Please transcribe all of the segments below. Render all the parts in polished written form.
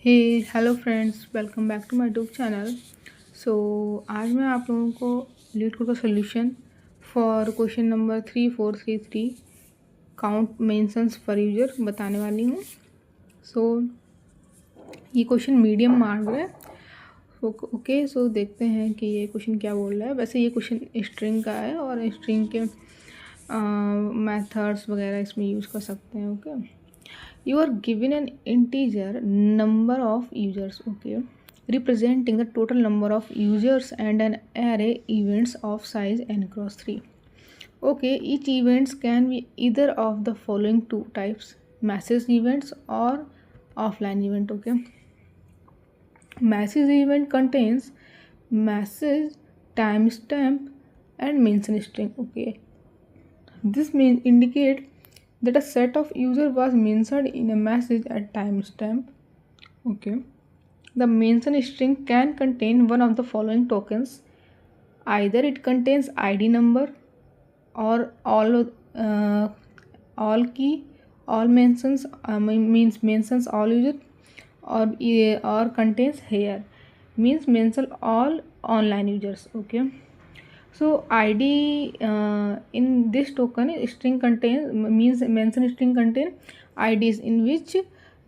Hey hello friends, welcome back to my YouTube channel. So आज मैं आप लोगों को लीड कोड का solution for question number 3433 count mentions for user बताने वाली हूँ। सो ये क्वेश्चन मीडियम मार्क है। ओके, सो देखते हैं कि ये क्वेश्चन क्या बोल रहा है। वैसे ये क्वेश्चन स्ट्रिंग का है और स्ट्रिंग के मेथड्स वगैरह इसमें यूज़ कर सकते हैं। Okay, you are given an integer number of users, okay, representing the total number of users and an array events of size n cross 3. Okay, each events can be either of the following two types: message events or offline event. Okay, message event contains message, timestamp and mention string. Okay, this means indicate that a set of user was mentioned in a message at timestamp. Okay, the mention string can contain one of the following tokens: either it contains id number or all key, all mentions means mentions all user, or contains here means mention all online users. Okay, so id in this token string contains means mention string contain ids in which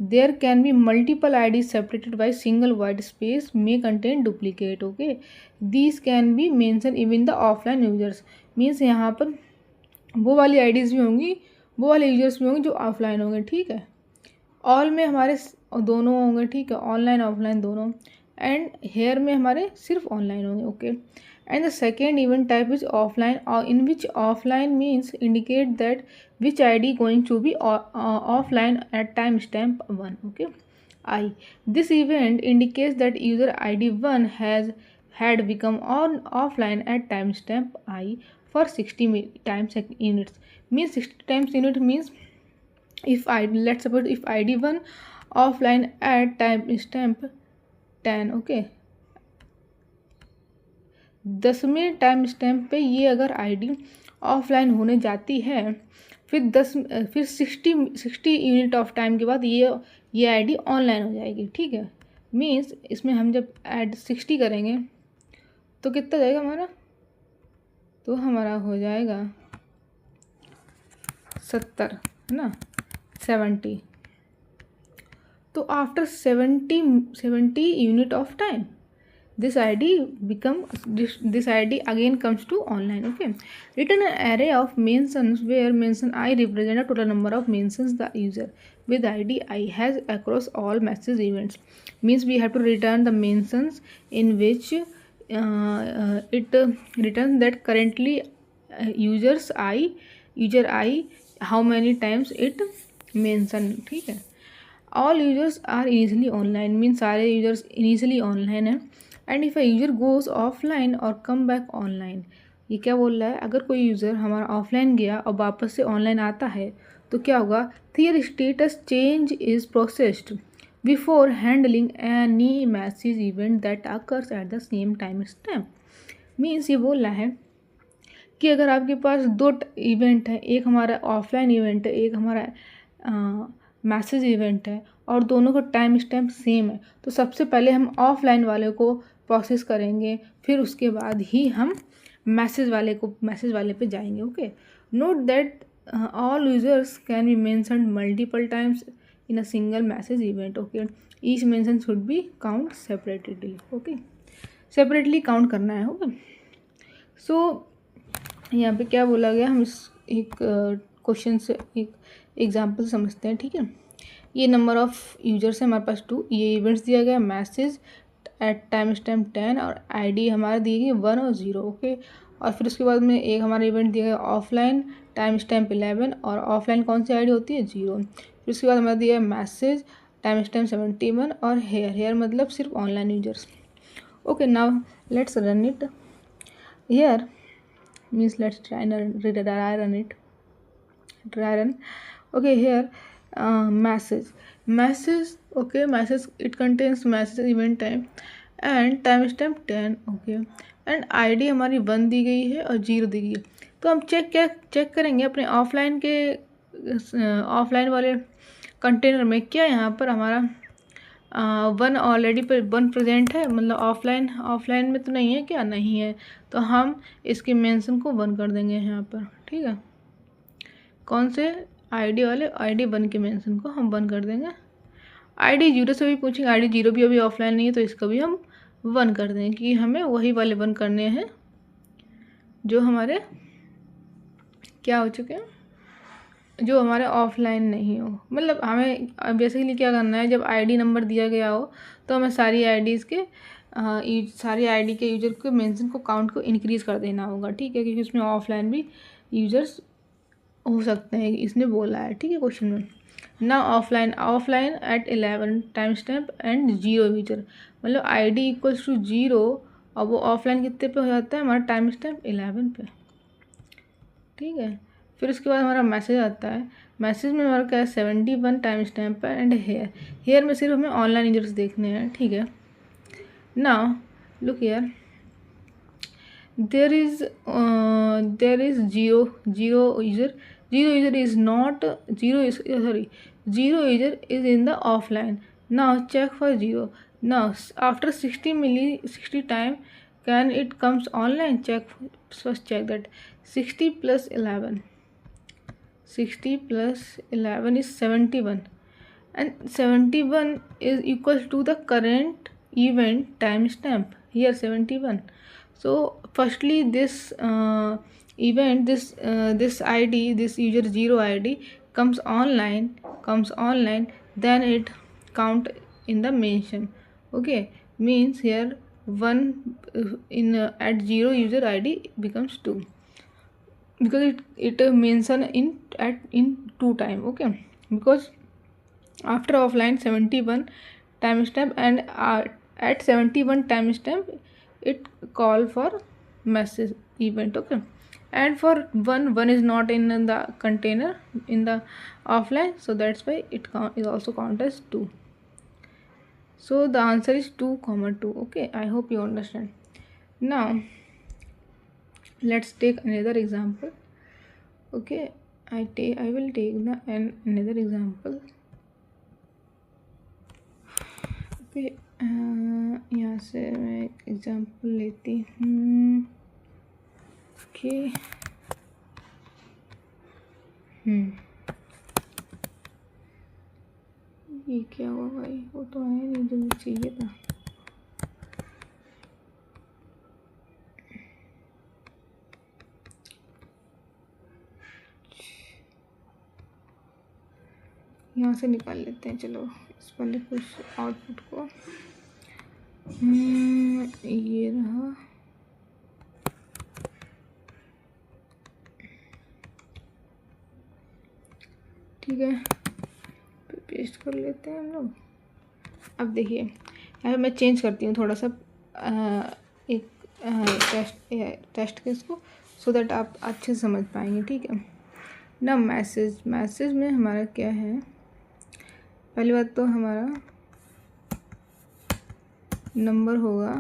there can be multiple ids separated by single white space may contain duplicate. Okay, these can be mentioned even the offline users means यहाँ पर वो वाली IDs भी होंगी, वो वाले users भी होंगे जो ऑफलाइन होंगे। ठीक है, ऑल में हमारे दोनों होंगे। ठीक है, ऑनलाइन ऑफलाइन दोनों, एंड हेयर में हमारे सिर्फ ऑनलाइन होंगे। Okay, and the second event type is offline, or in which offline means indicate that which id going to be offline at timestamp 1. Okay, I this event indicates that user id 1 had become on offline at timestamp I for 60 times units. Means 60 times unit means if I let's suppose if id 1 offline at timestamp 10. Okay, 10वें time stamp पे ये अगर ID offline होने जाती है, फिर 60 unit of time के बाद ये आईडी ऑनलाइन हो जाएगी। ठीक है, मीन्स इसमें हम जब ऐड 60 करेंगे तो कितना जाएगा हमारा, तो हमारा हो जाएगा 70, है ना, 70। तो after 70 unit of time this id again comes to online. Okay, return an array of mentions where mention I represent a total number of mentions the user with id I has across all message events. Means we have to return the mentions in which it returns that currently user I how many times it mentioned. ठीक है, all users are initially online means सारे users initially online है, and if a user goes offline और come back online. ये क्या बोल रहा है, अगर कोई यूज़र हमारा ऑफलाइन गया और वापस से ऑनलाइन आता है तो क्या होगा, here status change is processed before handling any message event that occurs at the same time stamp. Means ये बोल रहा है कि अगर आपके पास दो इवेंट है, एक हमारा ऑफलाइन इवेंट है, एक हमारा मैसेज इवेंट है, और दोनों का टाइम स्टैम्प सेम है, तो सबसे पहले हम ऑफलाइन वाले को प्रोसेस करेंगे, फिर उसके बाद ही हम मैसेज वाले पे जाएंगे। Okay, note that all users can be mentioned multiple times in a single message event. Okay, each mention should be count separately. Okay, separately count करना है। ओके, सो यहाँ पे क्या बोला गया, हम इस एक क्वेश्चन से एक एग्जाम्पल समझते हैं। ठीक है, ये नंबर ऑफ़ यूजर्स है हमारे पास 2, ये इवेंट्स दिया गया मैसेज एट टाइम स्टैम्प 10 और आईडी हमारा दी गई 1 और 0। ओके, और फिर उसके बाद में एक हमारा इवेंट दिया गया ऑफलाइन टाइम स्टैम्प 11, और ऑफलाइन कौन सी आईडी होती है, 0। फिर उसके बाद हमारा दिया मैसेज टाइम स्टैम्प 71 और हेयर मतलब सिर्फ online users. Okay, now let's run it. Here means let's try run it. Okay, here message. Okay, message, it contains message event time and timestamp 10. Okay, and id हमारी 1 दी गई है और 0 दी गई है। तो हम चेक करेंगे अपने ऑफलाइन वाले कंटेनर में क्या यहाँ पर हमारा वन ऑलरेडी वन प्रेजेंट है, मतलब ऑफलाइन में तो नहीं है, क्या नहीं है, तो हम इसके मेंशन को 1 कर देंगे यहाँ पर। ठीक है, कौन से आईडी वाले, आईडी 1 के मेंशन को हम 1 कर देंगे। आईडी 0 से भी पूछेंगे, आईडी 0 भी अभी ऑफलाइन नहीं है, तो इसका भी हम 1 कर देंगे, कि हमें वही वाले 1 करने हैं जो हमारे क्या हो चुके हैं, जो हमारे ऑफलाइन नहीं हो। मतलब हमें बेसिकली क्या करना है, जब आईडी नंबर दिया गया हो तो हमें सारी आईडीज़ के सारी आईडी के यूजर के मेंशन को काउंट को इंक्रीज़ कर देना होगा। ठीक है, क्योंकि उसमें ऑफलाइन भी यूजर्स हो सकते हैं, इसने बोला है। ठीक है, क्वेश्चन में ना offline at 11 timestamp and 0 user, मतलब आईडी इक्वल्स टू 0 और वो ऑफलाइन कितने पे हो जाता है, हमारा टाइम स्टैम्प 11 पे। ठीक है, फिर उसके बाद हमारा मैसेज आता है। मैसेज में हमारा क्या है, 71 टाइम स्टैम्प एंड हेयर में सिर्फ हमें ऑनलाइन यूजर्स देखने हैं। ठीक है, now look here, there is zero user is not zero is sorry zero user is in the offline. Now check for 0. Now after 60 time can it comes online. First check that 60 plus 11 is 71, and 71 is equal to the current event timestamp here, 71. So firstly this event, this id, this user 0 id comes online, then it count in the mention. Okay, means here 1 in at 0 user id becomes 2, because it mention in 2 time. Okay, because after offline 71 timestamp, and at 71 timestamp it call for message event. Okay, and for one is not in the container in the offline, so that's why it is also count as 2. So the answer is 2, 2. Okay, I hope you understand. Now let's take another example. Okay, I will take another example. Okay, यहाँ से मैं example लेती हूँ। Okay, ये क्या हुआ भाई, वो तो है नहीं जो मुझे चाहिए था। यहाँ से निकाल लेते हैं, चलो इस पहले कुछ आउटपुट को। ये रहा, ठीक है, पेस्ट कर लेते हैं हम लोग। अब देखिए यहाँ पे मैं चेंज करती हूँ थोड़ा सा एक टेस्ट केस को, सो दैट आप अच्छे से समझ पाएंगे। ठीक है ना, मैसेज में हमारा क्या है, पहली बात तो हमारा नंबर होगा,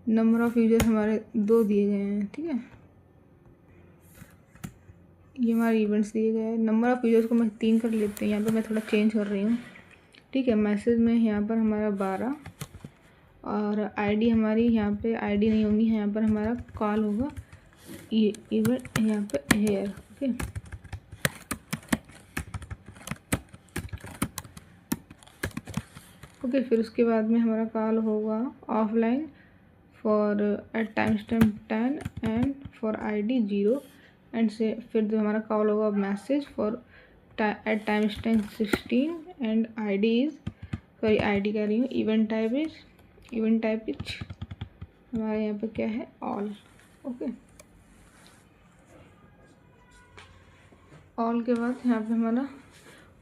नंबर ऑफ यूजर हमारे 2 दिए गए हैं। ठीक है, ये हमारे इवेंट्स दिए गए हैं। नंबर ऑफ यूजर्स को मैं 3 कर लेते हैं, यहाँ पे मैं थोड़ा चेंज कर रही हूँ। ठीक है, मैसेज में यहाँ पर हमारा 12, और आईडी हमारी यहाँ पे आईडी नहीं होंगी, यहाँ पर हमारा कॉल होगा इवेंट यहाँ पे हेयर। ओके, ओके, फिर उसके बाद में हमारा कॉल होगा offline for at timestamp 10 and for ID 0, and से फिर जो हमारा कॉल होगा message for at timestamp 16 and ID is, sorry ID कह रही हूँ, इवेंट टाइप इज हमारे यहाँ पे क्या है, ऑल। ओके, ऑल के बाद यहाँ पे हमारा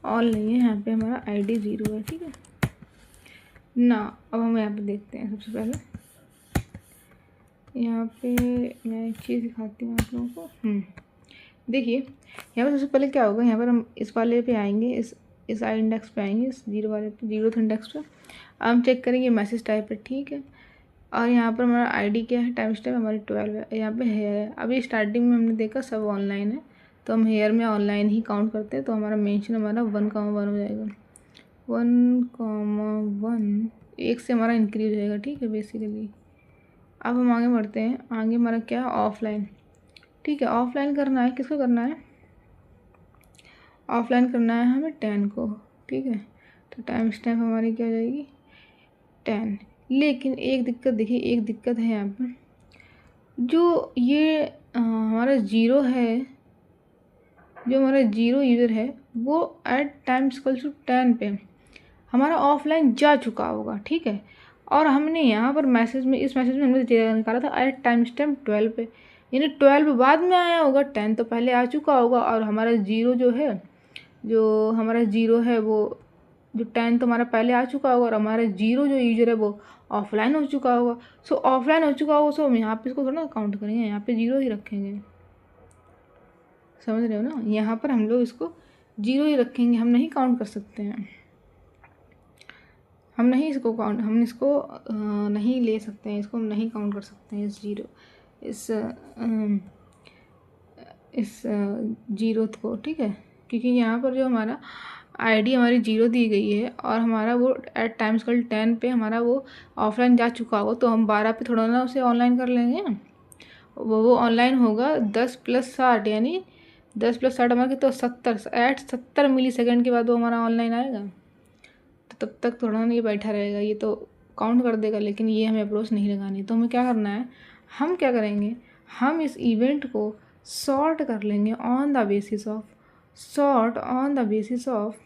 ऑल नहीं है, यहाँ पे हमारा आईडी 0 है। ठीक है ना, अब हम यहाँ पे देखते हैं। सबसे पहले यहाँ पे मैं एक चीज़ दिखाती हूँ आप लोगों को। देखिए यहाँ पे सबसे पहले क्या होगा, यहाँ पर हम इस वाले पे आएंगे, इस आई इंडेक्स पे आएंगे, इस 0 वाले पे, 0th इंडेक्स पे। अब हम चेक करेंगे मैसेज टाइप है। ठीक है, और यहाँ पर हमारा आईडी क्या है, टाइम स्टैम्प हमारी 12 है, यहाँ पे हेयर है। अभी स्टार्टिंग में हमने देखा सब ऑनलाइन है, तो हम हेयर में ऑनलाइन ही काउंट करते हैं, तो हमारा मेंशन हमारा 1, 1 हो जाएगा। 1,1 एक से हमारा इंक्रीज हो जाएगा, ठीक है बेसिकली। अब हम आगे बढ़ते हैं, आगे हमारा क्या है, ऑफलाइन। ठीक है, ऑफलाइन करना है, किसको करना है, ऑफलाइन करना है हमें 10 को। ठीक है, तो टाइम स्टैम्प हमारी क्या हो जाएगी, 10। लेकिन एक दिक्कत देखिए, एक दिक्कत है यहाँ पर, जो ये हमारा ज़ीरो है, जो हमारा ज़ीरो यूज़र है वो एट टाइम इक्वल टू 10 पे हमारा ऑफलाइन जा चुका होगा। ठीक है, और हमने यहाँ पर मैसेज में, इस मैसेज में हमने निकाला था एट टाइम स्टैम्प 12 पे, यानी 12 बाद में आया होगा, 10 तो पहले आ चुका होगा। और हमारा ज़ीरो जो है, जो हमारा ज़ीरो है वो, जो 10 तो हमारा पहले आ चुका होगा, और हमारा ज़ीरो जो यूजर है वो ऑफलाइन हो चुका होगा। सो ऑफलाइन हो चुका होगा, सो हम यहाँ पे इसको थोड़ा ना काउंट करेंगे, यहाँ पे ज़ीरो ही रखेंगे, समझ रहे हो ना, यहाँ पर हम लोग इसको ज़ीरो ही रखेंगे, हम नहीं काउंट कर सकते हैं, हम नहीं इसको काउंट, हम इसको नहीं ले सकते हैं, इसको हम नहीं काउंट कर सकते हैं, इस ज़ीरो, इस ज़ीरो को। ठीक है, क्योंकि यहाँ पर जो हमारा आईडी हमारी ज़ीरो दी गई है, और हमारा वो एट टाइम्स कल 10 पे हमारा वो ऑफलाइन जा चुका होगा, तो हम 12 पे थोड़ा ना उसे ऑनलाइन कर लेंगे, वो ऑनलाइन होगा 10 + 60, यानी 10 + 60 हमारा तो 70, एट 70 मिली सेकेंड के बाद वो हमारा ऑनलाइन आएगा। तो तब तक थोड़ा ना ये बैठा रहेगा, ये तो काउंट कर देगा, लेकिन ये हमें अप्रोच नहीं लगानी। तो हमें क्या करना है, हम क्या करेंगे, हम इस इवेंट को सॉर्ट कर लेंगे on the basis of, sort on the basis of,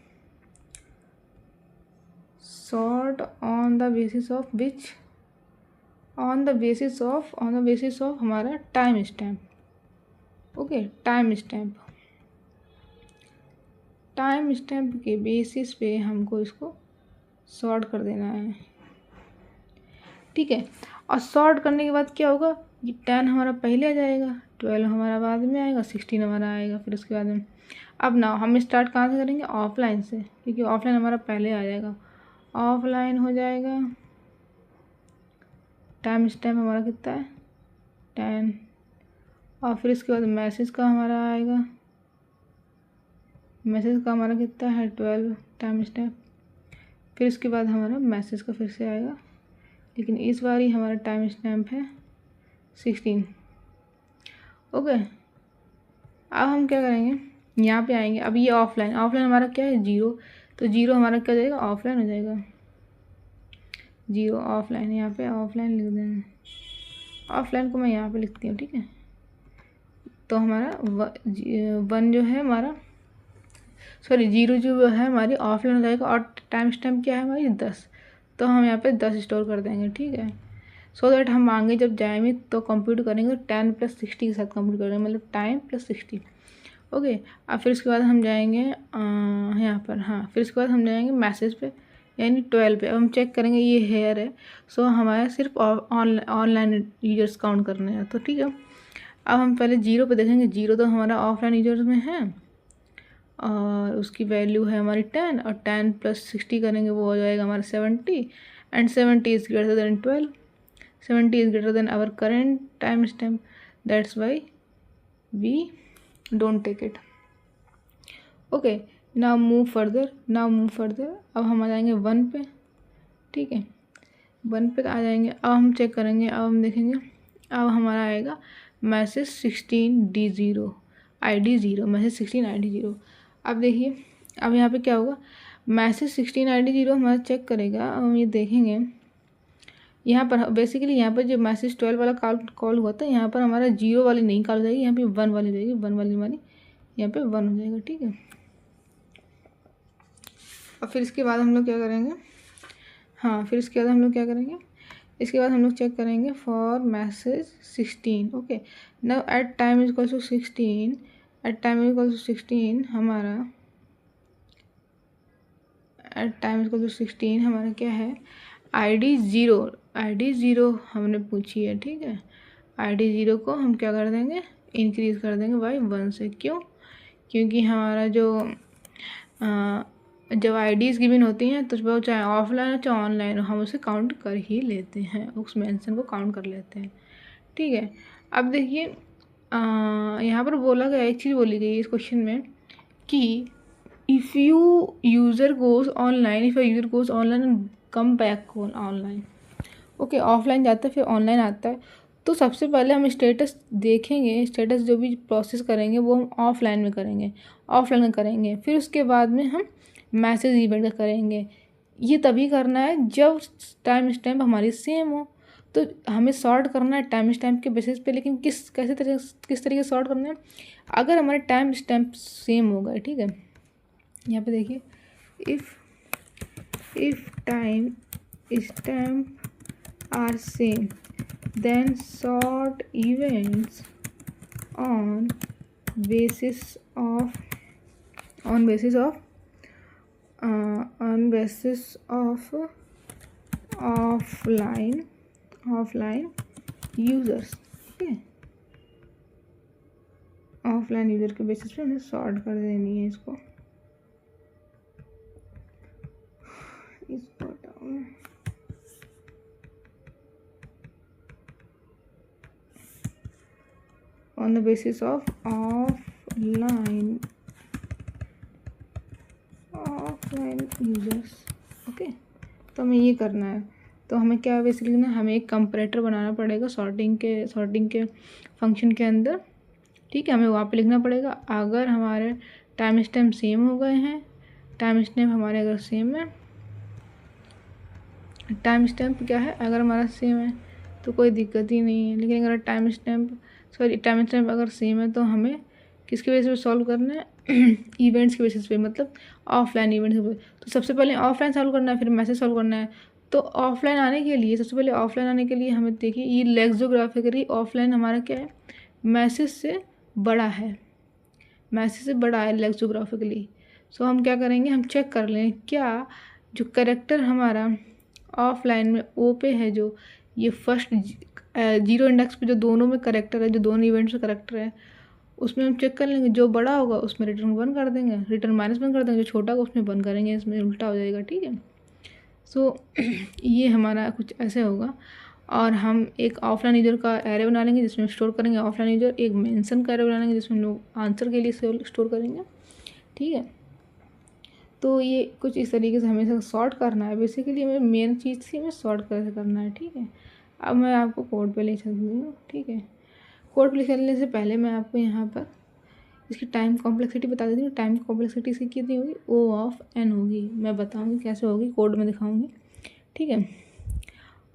sort on the basis of which, on the basis of, on the basis of हमारा timestamp. Okay, timestamp, timestamp के basis पे हमको इसको sort कर देना है। ठीक है, और सॉर्ट करने के बाद क्या होगा, ये 10 हमारा पहले आ जाएगा, 12 हमारा बाद में आएगा, 16 हमारा आएगा, फिर उसके बाद में। अब ना हम स्टार्ट कहाँ से करेंगे, ऑफलाइन से, क्योंकि ऑफलाइन हमारा पहले आ जाएगा, ऑफलाइन हो जाएगा। टाइम स्टैम्प हमारा कितना है, 10, और फिर इसके बाद मैसेज का हमारा आएगा, मैसेज का हमारा कितना है 12 टाइम स्टैम्प, फिर इसके बाद हमारा मैसेज का फिर से आएगा, लेकिन इस बार ही हमारा टाइम स्टैम्प है 16। ओके, अब हम क्या करेंगे, यहाँ पे आएंगे, अब ये ऑफलाइन, ऑफलाइन हमारा क्या है, ज़ीरो, तो ज़ीरो हमारा क्या हो जाएगा, ऑफलाइन हो जाएगा, ज़ीरो ऑफलाइन, यहाँ पे ऑफलाइन लिख देंगे, ऑफलाइन को मैं यहाँ पे लिखती हूँ। ठीक है, तो हमारा वन जो है हमारा, सॉरी ज़ीरो जो है हमारी ऑफलाइन हो जाएगा, और टाइम स्टैम्प क्या है हमारी 10, तो हम यहाँ पे 10 स्टोर कर देंगे। ठीक है, सो दैट हम आगे जब जाएंगे तो कंप्यूट करेंगे, तो 10 + 60 के साथ कंप्यूट करेंगे, मतलब टाइम + 60। ओके, अब फिर उसके बाद हम जाएंगे यहाँ पर, हाँ, फिर उसके बाद हम जाएंगे मैसेज पे, यानी 12 पे। अब हम चेक करेंगे, ये हेयर है, सो हमारा सिर्फ ऑनलाइन यूजर्स काउंट करने हैं। तो ठीक है, अब हम पहले ज़ीरो पे देखेंगे, ज़ीरो तो हमारा ऑफलाइन यूजर्स में है, और उसकी वैल्यू है हमारी 10, और 10 + 60 करेंगे, वो हो जाएगा हमारा 70, and 70 is greater than 12, 70 is greater than our current timestamp, that's why we don't take it. Okay, now move further, अब हम आ जाएंगे 1 पे। ठीक है, 1 पे आ जाएंगे, अब हम चेक करेंगे, अब हम देखेंगे, अब हमारा आएगा message 16D0 ID 0, message 16 ID 0। अब देखिए, अब यहाँ पे क्या होगा, मैसेज 16 ID 0 हमारा चेक करेगा, अब हम ये देखेंगे, यहाँ पर बेसिकली यहाँ पर जो मैसेज 12 वाला कॉल हुआ था, यहाँ पर हमारा ज़ीरो वाली नहीं कॉल हो जाएगी, यहाँ पे 1 वाली हो जाएगी, 1 वाली हमारी यहाँ पे 1 हो जाएगा। ठीक है, और फिर इसके बाद हम लोग क्या करेंगे, हाँ, फिर इसके बाद हम लोग क्या करेंगे, इसके बाद हम लोग चेक करेंगे for message 16। Okay, now at time is equal to 16, at time is equal to 16 हमारा, at time is equal to 16 हमारा क्या है, ID 0 हमने पूछी है। ठीक है, ID 0 को हम क्या कर देंगे, इंक्रीज़ कर देंगे बाई 1 से। क्यों, क्योंकि हमारा जो जब IDs गिवन होती हैं तो वो चाहे ऑफलाइन हो चाहे ऑनलाइन हो, हम उसे काउंट कर ही लेते हैं, उस मेंशन को काउंट कर लेते हैं। ठीक है, अब देखिए, यहाँ पर बोला गया, एक चीज़ बोली गई इस क्वेश्चन में कि if you user goes online, if a user goes online and come back on online, okay offline जाता है फिर ऑनलाइन आता है, तो सबसे पहले हम स्टेटस देखेंगे, स्टेटस जो भी प्रोसेस करेंगे वो हम ऑफलाइन में करेंगे, ऑफलाइन में करेंगे, फिर उसके बाद में हम मैसेज इवेंट का करेंगे। ये तभी करना है जब टाइम स्टैम्प हमारी सेम हो। तो हमें सॉर्ट करना है टाइम स्टैम्प के बेसिस पे, लेकिन किस तरीके से सॉर्ट करना है, अगर हमारे टाइम स्टैम्प सेम हो गए, ठीक है। यहाँ पे देखिए, if time stamp are same, then sort events on basis of offline users, ठीक है। ऑफलाइन यूज़र के बेसिस पे हमें सॉर्ट कर देनी है इसको down. on the basis of offline users, okay. तो हमें ये करना है, तो हमें क्या बेसिकली ना, हमें एक कंपैरेटर बनाना पड़ेगा सॉर्टिंग के फंक्शन के अंदर, ठीक है। हमें वहाँ पे लिखना पड़ेगा अगर हमारे टाइम स्टैम्प सेम हो गए हैं, टाइम स्टैम्प हमारे अगर सेम है, टाइम स्टैम्प क्या है, अगर हमारा सेम है तो कोई दिक्कत ही नहीं है। लेकिन अगर टाइम स्टैम्प अगर सेम है तो हमें किसके बेसिस पे सॉल्व करना है, इवेंट्स के बेसिस पे, मतलब ऑफलाइन इवेंट्स के बेसिस। तो सबसे पहले ऑफलाइन सॉल्व करना है, फिर मैसेज सॉल्व करना है। तो ऑफलाइन आने के लिए, सबसे पहले ऑफलाइन आने के लिए हमें देखिए, ये लेक्सियोग्राफिकली ऑफलाइन हमारा क्या है, मैसेज से बड़ा है, मैसेज से बड़ा है लेक्सियोग्राफिकली। सो हम क्या करेंगे, हम चेक कर लें क्या जो करेक्टर हमारा ऑफलाइन में ओ पे है, जो ये फर्स्ट जीरो इंडेक्स पे जो दोनों में करेक्टर है, जो दोनों इवेंट्स में करेक्टर है, उसमें हम चेक कर लेंगे। जो बड़ा होगा उसमें रिटर्न 1 कर देंगे, रिटर्न -1 कर देंगे, जो छोटा होगा उसमें 1 करेंगे, इसमें उल्टा हो जाएगा, ठीक है। सो ये हमारा कुछ ऐसे होगा। और हम एक ऑफलाइन यूजर का एरे बना लेंगे जिसमें स्टोर करेंगे ऑफलाइन यूजर, एक मेंशन का एरे बना लेंगे जिसमें हम लोग आंसर के लिए स्टोर करेंगे, ठीक है। तो ये कुछ इस तरीके से हमें सॉर्ट करना है। बेसिकली हमें मेन चीज़ थी, हमें सॉर्ट कैसे करना है, ठीक है। अब मैं आपको कोड पे ले चलती हूँ, ठीक है। कोड पे ले चलने से पहले मैं आपको यहाँ पर इसकी टाइम कॉम्प्लेक्सिटी बता देती हूँ। टाइम कॉम्प्लेक्सिटी इसकी कितनी होगी, O(n) होगी। मैं बताऊँगी कैसे होगी, कोड में दिखाऊँगी, ठीक है।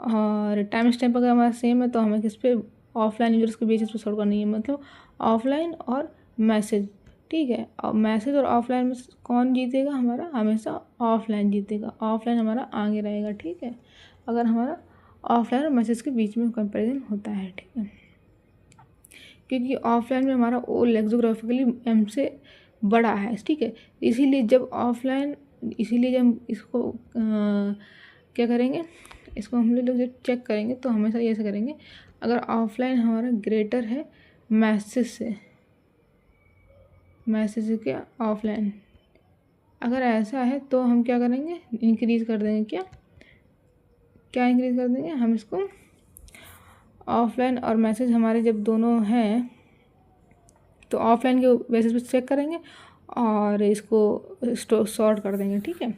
और टाइम स्टैम्प अगर हमारा सेम है तो हमें किस पे, ऑफलाइन यूजर्स के बेसिस पे सॉल्व करनी है, मतलब ऑफलाइन और मैसेज, ठीक है। और मैसेज और ऑफलाइन में कौन जीतेगा, हमारा हमेशा ऑफलाइन जीतेगा, ऑफलाइन हमारा आगे रहेगा, ठीक है। अगर हमारा ऑफलाइन और मैसेज के बीच में कंपैरिजन होता है, ठीक है। क्योंकि ऑफलाइन में हमारा ओ लेक्सियोग्राफिकली एम से बड़ा है, ठीक है। इसीलिए जब हम इसको क्या करेंगे, इसको हम लोग जब चेक करेंगे तो हमेशा ये ऐसे करेंगे, अगर ऑफलाइन हमारा ग्रेटर है मैसेज से क्या, ऑफलाइन अगर ऐसा है तो हम क्या करेंगे, इंक्रीज़ कर देंगे, क्या इंक्रीज़ कर देंगे, हम इसको ऑफलाइन और मैसेज हमारे जब दोनों हैं तो ऑफलाइन के बेसिस पे चेक करेंगे और इसको सॉर्ट कर देंगे, ठीक है।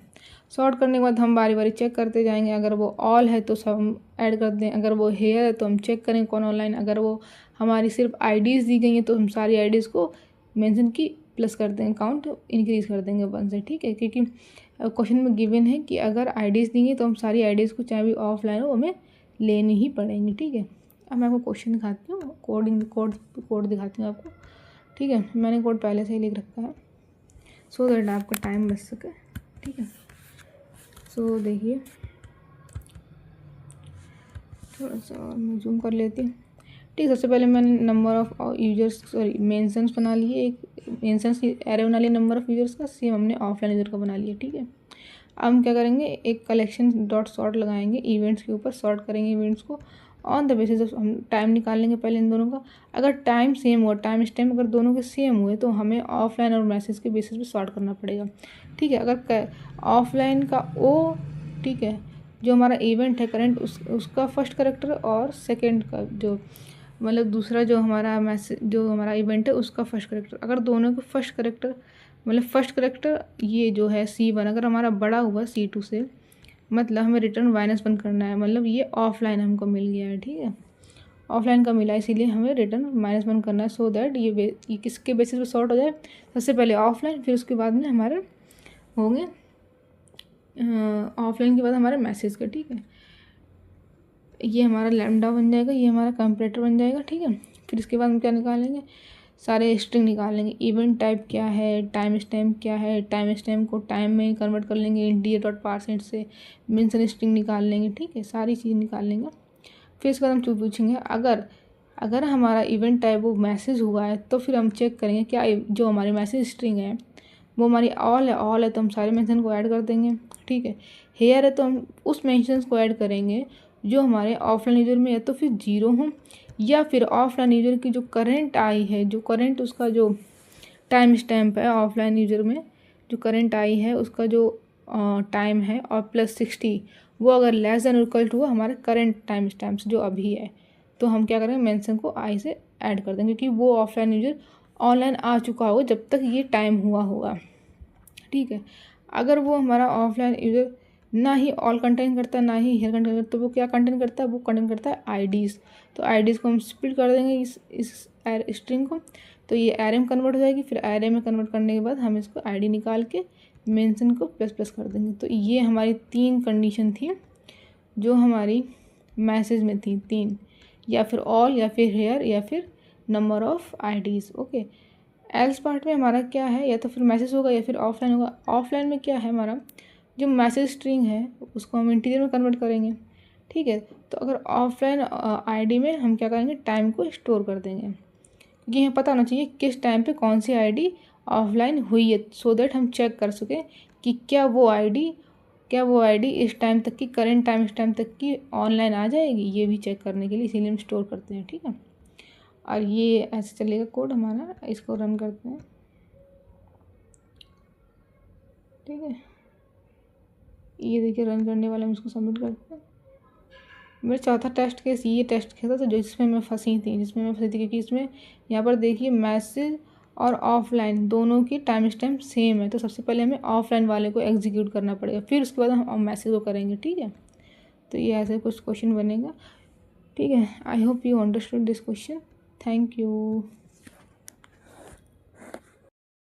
सॉर्ट करने के बाद हम बारी बारी चेक करते जाएंगे। अगर वो ऑल है तो सब हम ऐड कर दें, अगर वो हेयर है तो हम चेक करें कौन ऑनलाइन, अगर वो हमारी सिर्फ आईडीज़ दी गई हैं तो हम सारी आईडीज़ को मेंशन की प्लस कर देंगे, काउंट इंक्रीज़ कर देंगे 1 से, ठीक है। क्योंकि क्वेश्चन में गिवन है कि अगर आईडीज़ दी गई तो हम सारी आईडीज़ को चाहे भी ऑफलाइन हो हमें लेनी ही पड़ेंगी, ठीक है। अब मैं आपको क्वेश्चन दिखाती हूँ, कोड दिखाती हूँ आपको, ठीक है। मैंने कोड पहले से ही लिख रखा है सो दैट आपका टाइम बच सके, ठीक है। सो देखिए, थोड़ा सा और मैं जूम कर लेती हूँ, ठीक है। सबसे पहले मैंने नंबर ऑफ़ यूजर्स मेंशंस बना लिए, एक मेंशंस की एरे बना लिया नंबर ऑफ़ यूजर्स का, सेम हमने ऑफलाइन यूजर का बना लिया, ठीक है। अब हम क्या करेंगे, एक कलेक्शन डॉट सॉर्ट लगाएंगे, इवेंट्स के ऊपर सॉर्ट करेंगे इवेंट्स को ऑन द बेसिस ऑफ, हम टाइम निकाल लेंगे पहले इन दोनों का। अगर टाइम सेम हुआ, टाइम स्टैम्प अगर दोनों के सेम हुए तो हमें ऑफलाइन और मैसेज के बेसिस पे सॉर्ट करना पड़ेगा, ठीक है। अगर ऑफलाइन का ओ, ठीक है, जो हमारा इवेंट है करंट, उसका फर्स्ट करेक्टर और सेकेंड का जो मतलब दूसरा जो हमारा मैसेज जो हमारा इवेंट है उसका फर्स्ट करेक्टर, अगर दोनों के फर्स्ट करेक्टर मतलब फर्स्ट करेक्टर ये जो है C1 अगर हमारा बड़ा हुआ C2 से, मतलब हमें रिटर्न -1 करना है, मतलब ये ऑफलाइन हमको मिल गया है, ठीक है, ऑफलाइन का मिला, इसीलिए हमें रिटर्न -1 करना है, सो दैट ये किसके बेसिस पे सॉर्ट हो जाए, सबसे पहले ऑफलाइन, फिर उसके बाद में हमारे होंगे ऑफलाइन के बाद हमारे मैसेज का, ठीक है। ये हमारा लैम्डा बन जाएगा, ये हमारा कंपैरेटर बन जाएगा, ठीक है। फिर इसके बाद हम क्या निकालेंगे, सारे स्ट्रिंग निकाल लेंगे, इवेंट टाइप क्या है, टाइम स्टैम्प क्या है, टाइम स्टैम्प को टाइम में कन्वर्ट कर लेंगे integer.parseInt से, मेंशन स्ट्रिंग निकाल लेंगे, ठीक है, सारी चीज़ निकाल लेंगे। फिर इसके बाद हम पूछेंगे अगर हमारा इवेंट टाइप वो मैसेज हुआ है तो फिर हम चेक करेंगे क्या जो हमारी मैसेज स्ट्रिंग है वो हमारी ऑल है तो हम सारे मेंशन को ऐड कर देंगे, ठीक है। हेयर है तो हम उस मेंशंस को ऐड करेंगे जो हमारे ऑफलाइन यूजर में या तो फिर 0 हो, या फिर ऑफलाइन यूजर की जो करंट आई है, जो करंट उसका जो टाइम स्टैम्प है ऑफलाइन यूजर में, जो करंट आई है उसका जो टाइम है और +60, वो अगर लेस देन इक्वल टू हमारे करंट टाइम स्टैम्प्स जो अभी है, तो हम क्या करेंगे, मेंशन को आई से ऐड कर देंगे, क्योंकि वो ऑफलाइन यूजर ऑनलाइन आ चुका होगा जब तक ये टाइम हुआ होगा, ठीक है। अगर वो हमारा ऑफलाइन यूजर ना ही ऑल कंटेंट करता है ना ही हेयर कंटेंट करता है, तो वो क्या कंटेंट करता है, वो कंटेंट करता है आईडीज़। तो आईडीज़ को हम स्प्लिट कर देंगे इस स्ट्रिंग को, तो ये एरे में कन्वर्ट हो जाएगी, फिर एरे में कन्वर्ट करने के बाद हम इसको आईडी निकाल के मेंशन को ++ कर देंगे। तो ये हमारी 3 कंडीशन थी जो हमारी मैसेज में थी, 3, या फिर ऑल, या फिर हेयर, या फिर number of IDs, okay. Else part में हमारा क्या है, या तो फिर मैसेज होगा या फिर ऑफलाइन होगा। ऑफलाइन में क्या है, हमारा जो मैसेज स्ट्रिंग है उसको हम इंटीजर में कन्वर्ट करेंगे, ठीक है। तो अगर ऑफलाइन आईडी में हम क्या करेंगे, टाइम को स्टोर कर देंगे, क्योंकि हमें पता होना चाहिए किस टाइम पे कौन सी आईडी ऑफलाइन हुई है, सो दैट हम चेक कर सकें कि क्या वो आईडी इस टाइम तक की, करेंट टाइम इस टाइम तक की ऑनलाइन आ जाएगी, ये भी चेक करने के लिए इसीलिए हम स्टोर करते हैं, ठीक है। और ये ऐसे चलेगा कोड हमारा, इसको रन करते हैं, ठीक है। ये देखिए रन करने वाला हम इसको सबमिट करते हैं। मेरा चौथा टेस्ट केस ये टेस्ट केस था, तो जिसमें मैं फंसी थी क्योंकि इसमें यहाँ पर देखिए मैसेज और ऑफलाइन दोनों की टाइम स्टैम्प सेम है, तो सबसे पहले हमें ऑफलाइन वाले को एग्जीक्यूट करना पड़ेगा, फिर उसके बाद हम मैसेज को करेंगे, ठीक है। तो ये ऐसे कुछ क्वेश्चन बनेगा, ठीक है। I hope you understood this question, thank you.